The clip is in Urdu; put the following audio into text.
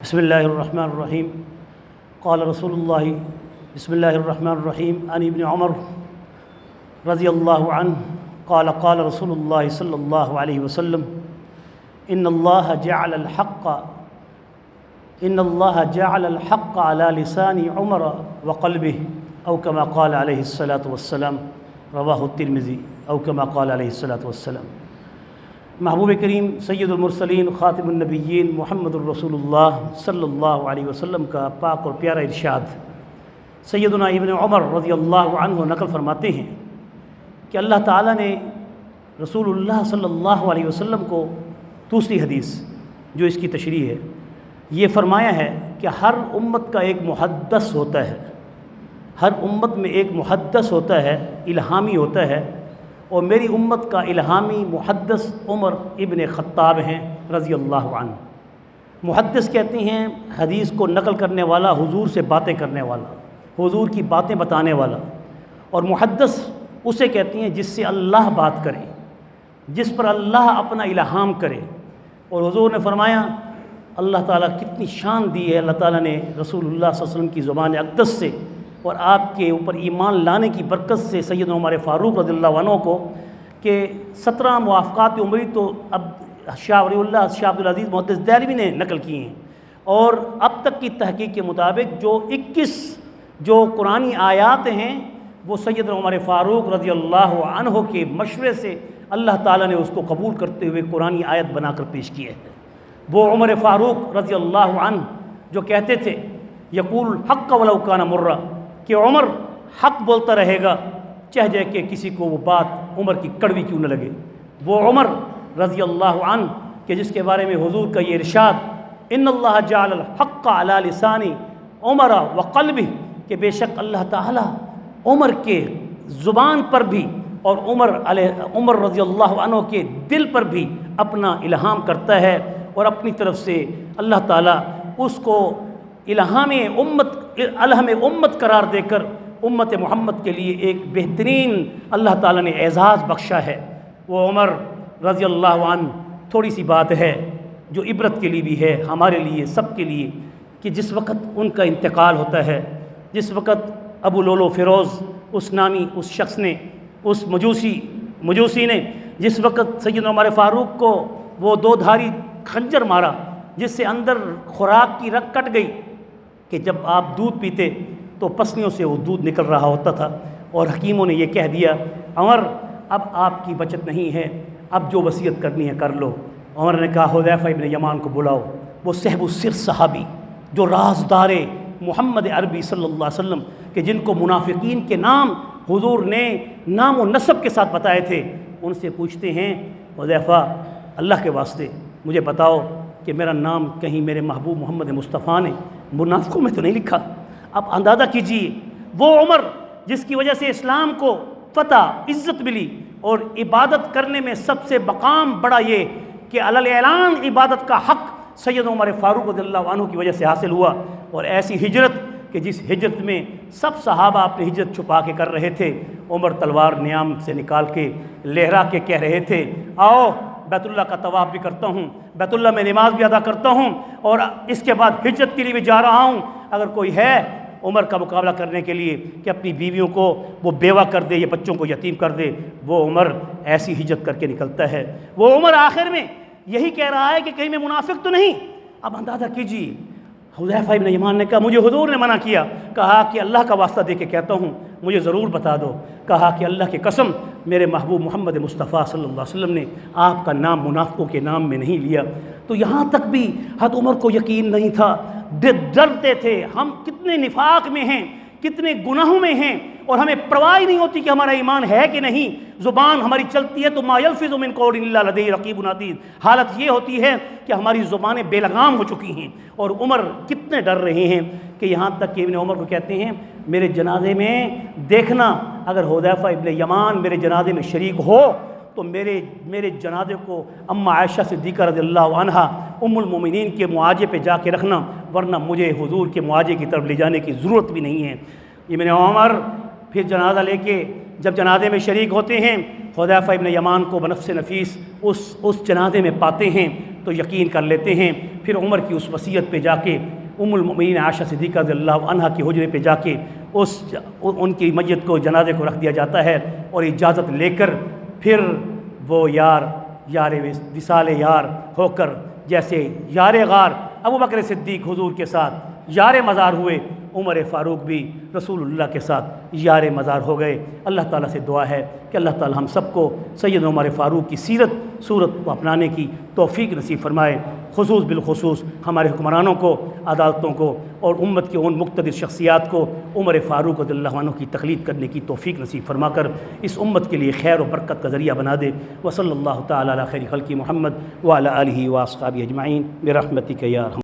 بسم الله الرحمن الرحيم. قال رسول الله بسم الله الرحمن الرحيم عن ابن عمر رضي الله عنه قال رسول الله صلى الله عليه وسلم إن الله جعل الحق على لسان عمر وقلبه أو كما قال عليه الصلاة والسلام رواه الترمذي أو كما قال عليه الصلاة والسلام. محبوب کریم سید المرسلین خاتم النبیین محمد الرسول اللہ صلی اللہ علیہ وسلم کا پاک اور پیارا ارشاد سیدنا ابن عمر رضی اللہ عنہ نقل فرماتے ہیں کہ اللہ تعالیٰ نے رسول اللہ صلی اللہ علیہ وسلم کو دوسری حدیث جو اس کی تشریح ہے یہ فرمایا ہے کہ ہر امت کا ایک محدث ہوتا ہے، ہر امت میں ایک محدث ہوتا ہے، الہامی ہوتا ہے، اور میری امت کا الہامی محدث عمر ابن خطاب ہیں رضی اللہ عنہ۔ محدث کہتے ہیں حدیث کو نقل کرنے والا، حضور سے باتیں کرنے والا، حضور کی باتیں بتانے والا، اور محدث اسے کہتے ہیں جس سے اللہ بات کرے، جس پر اللہ اپنا الہام کرے۔ اور حضور نے فرمایا اللہ تعالیٰ کتنی شان دی ہے اللہ تعالیٰ نے رسول اللہ صلی اللہ علیہ وسلم کی زبان اقدس سے اور آپ کے اوپر ایمان لانے کی برکت سے سیدنا عمر فاروق رضی اللہ عنہ کو کہ 17 موافقات عمری تو اب شاہ ولی اللہ شاہ عبدالعزیز محدث دہلوی نے نقل کی ہیں، اور اب تک کی تحقیق کے مطابق جو 21 جو قرآنی آیات ہیں وہ سیدنا عمر فاروق رضی اللہ عنہ کے مشورے سے اللہ تعالیٰ نے اس کو قبول کرتے ہوئے قرآنی آیت بنا کر پیش کیے ہیں۔ وہ عمر فاروق رضی اللہ عنہ جو کہتے تھے یقول حق ولو کان مرہ، کہ عمر حق بولتا رہے گا چاہے جائے کہ کسی کو وہ بات عمر کی کڑوی کیوں نہ لگے۔ وہ عمر رضی اللہ عنہ کہ جس کے بارے میں حضور کا یہ ارشاد ان اللہ جعل الحق علی لسان عمر وقلبہ، کہ بے شک اللہ تعالیٰ عمر کے زبان پر بھی اور عمر رضی اللہ عنہ کے دل پر بھی اپنا الہام کرتا ہے، اور اپنی طرف سے اللہ تعالیٰ اس کو الہام امت قرار دے کر امت محمد کے لیے ایک بہترین اللہ تعالیٰ نے اعزاز بخشا ہے۔ وہ عمر رضی اللہ عنہ تھوڑی سی بات ہے جو عبرت کے لیے بھی ہے ہمارے لیے سب کے لیے، کہ جس وقت ان کا انتقال ہوتا ہے، جس وقت ابو لولو فیروز اس نامی اس شخص نے، اس مجوسی نے جس وقت سیدنا عمر فاروق کو وہ 2 دھاری خنجر مارا جس سے اندر خوراک کی رگ کٹ گئی، کہ جب آپ دودھ پیتے تو پسلیوں سے وہ دودھ نکل رہا ہوتا تھا، اور حکیموں نے یہ کہہ دیا عمر اب آپ کی بچت نہیں ہے، اب جو وصیت کرنی ہے کر لو۔ عمر نے کہا حذیفہ ابن یمان کو بلاؤ، وہ صحب السر صحابی جو رازدار محمد عربی صلی اللہ علیہ وسلم کہ جن کو منافقین کے نام حضور نے نام و نسب کے ساتھ بتائے تھے، ان سے پوچھتے ہیں حذیفہ اللہ کے واسطے مجھے بتاؤ کہ میرا نام کہیں میرے محبوب محمد مصطفیٰ نے منافقوں میں تو نہیں لکھا۔ اب اندازہ کیجیے وہ عمر جس کی وجہ سے اسلام کو فتح عزت ملی، اور عبادت کرنے میں سب سے مقام بڑا یہ کہ علی اعلان عبادت کا حق سید عمر فاروق رضی اللہ عنہ کی وجہ سے حاصل ہوا، اور ایسی ہجرت کہ جس ہجرت میں سب صحابہ اپنی ہجرت چھپا کے کر رہے تھے، عمر تلوار نیام سے نکال کے لہرا کے کہہ رہے تھے آؤ بیت اللہ کا طواف بھی کرتا ہوں، بیت اللہ میں نماز بھی ادا کرتا ہوں، اور اس کے بعد ہجرت کے لیے بھی جا رہا ہوں، اگر کوئی ہے عمر کا مقابلہ کرنے کے لیے کہ اپنی بیویوں کو وہ بیوہ کر دے یا بچوں کو یتیم کر دے، وہ عمر ایسی ہجرت کر کے نکلتا ہے۔ وہ عمر آخر میں یہی کہہ رہا ہے کہ کہیں میں منافق تو نہیں۔ اب اندازہ کیجیے حذیفہ ابن یمان نے کہا مجھے حضور نے منع کیا، کہا کہ اللہ کا واسطہ دے کے کہتا ہوں مجھے ضرور بتا دو، کہا کہ اللہ کی قسم میرے محبوب محمد مصطفیٰ صلی اللہ علیہ وسلم نے آپ کا نام منافقوں کے نام میں نہیں لیا۔ تو یہاں تک بھی حضرت عمر کو یقین نہیں تھا، ڈرتے تھے ہم کتنے نفاق میں ہیں، کتنے گناہوں میں ہیں، اور ہمیں پرواہ نہیں ہوتی کہ ہمارا ایمان ہے کہ نہیں۔ زبان ہماری چلتی ہے تو ما یلفظ من قول الا لدیہ رقیب عتید، حالت یہ ہوتی ہے کہ ہماری زبانیں بے لگام ہو چکی ہیں، اور عمر کتنے ڈر رہے ہیں کہ یہاں تک کہ ابن عمر کو کہتے ہیں میرے جنازے میں دیکھنا اگر حذیفہ ابن یمان میرے جنازے میں شریک ہو تو میرے جنازے کو اما عائشہ صدیقہ رضی اللہ عنہا ام المومنین کے معاجے پہ جا کے رکھنا، ورنہ مجھے حضور کے معاجے کی طرف لے جانے کی ضرورت بھی نہیں ہے۔ ابن عمر پھر جنازہ لے کے جب جنازے میں شریک ہوتے ہیں، حذیفہ ابن یمان کو بنفس نفیس اس جنازے میں پاتے ہیں، تو یقین کر لیتے ہیں۔ پھر عمر کی اس وصیت پہ جا کے ام المؤمنین عائشہ صدیقہ رضی اللہ عنہ کے حجرے پہ جا کے ان کی میت کو، جنازے کو رکھ دیا جاتا ہے، اور اجازت لے کر پھر وہ یار وصال یار ہو کر، جیسے یار غار ابوبکر صدیق حضور کے ساتھ یار مزار ہوئے، عمر فاروق بھی رسول اللہ کے ساتھ یار مزار ہو گئے۔ اللہ تعالیٰ سے دعا ہے کہ اللہ تعالیٰ ہم سب کو سید عمر فاروق کی صورت کو اپنانے کی توفیق نصیب فرمائے، بالخصوص ہمارے حکمرانوں کو، عدالتوں کو، اور امت کے ان مقتدر شخصیات کو عمر فاروق رضی اللہ عنہ کی تقلید کرنے کی توفیق نصیب فرما کر اس امت کے لیے خیر و برکت کا ذریعہ بنا دے۔ وصلی اللہ تعالی علی خیر خلق محمد وعلی آلہ واصحابہ اجمعین برحمتک یا ارحم